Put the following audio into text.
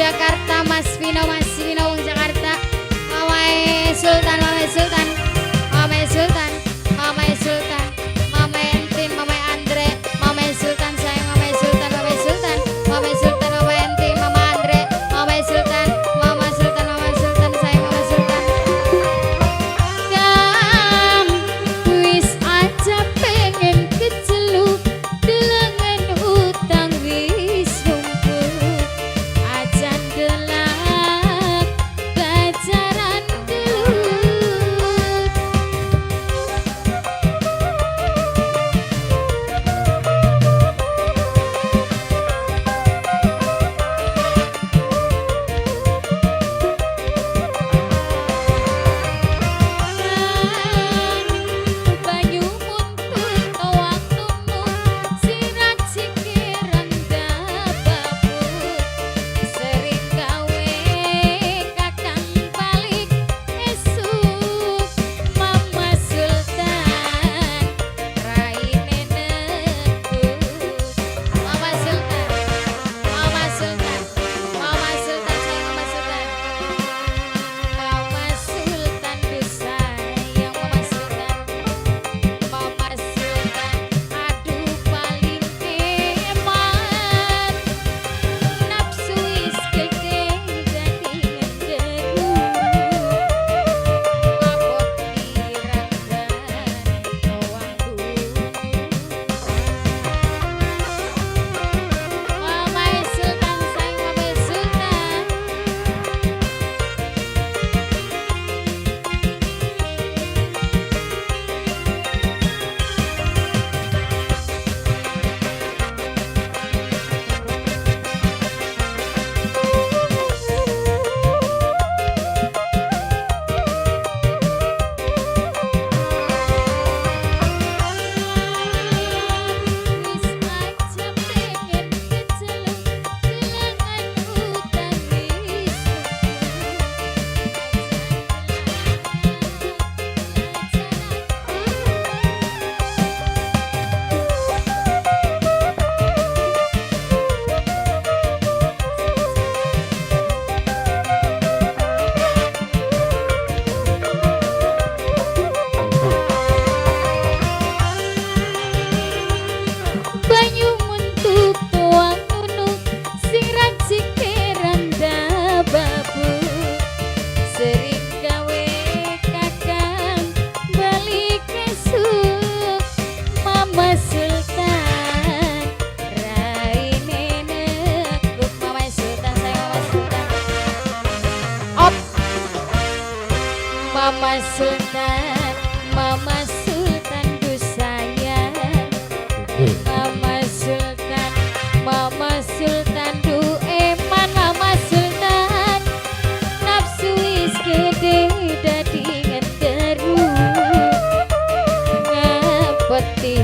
Jakarta Mas Vino wong Jakarta. Mamai Sultan, Mamai Sultan, Mamai Sultan, Mamai Sultan, Mamai Entin, Mamai Andre, Mamai Sultan sayang Mamai Sultan, Mamai Sultan, Mamai Sultan, Mamai Entin, Mama Andre, Mamai Sultan, Mama Sultan, Mama Sultan sayang Mama Sultan. Kang wis aja pengen keceluk delengen utang wis rumput ajan delak pacaran gelut. Banyu muntut tawang tunut sirat sikiran dababut sering gawe kakang balik esuk Mama Sultan raine nekut. Mama Sultan, Mama Sultan, Mama Sultan sayang Mama Sultan, Mama Sultan duh sayang Mama Sultan, Mama Sultan aduh paling hemat nafsu is gede dadi ngenderu ngabot diranggan tawang dunut. Mama Sultan sayang Mama Sultan. Wis aja pengen keceluk delengen utang wis banyu muntuk tuang tunuk sirat sikiran dababut sering gawe kakang balik esuk Mama Sultan raine nekuk. Mama Sultan sayang Mama Sultan. Op Mama Sultan, Mama Sultan duh sayang Mama Sultan, Mama Sultan duh eman Mama Sultan nafsu wis gede dadi ngenderu ngapeti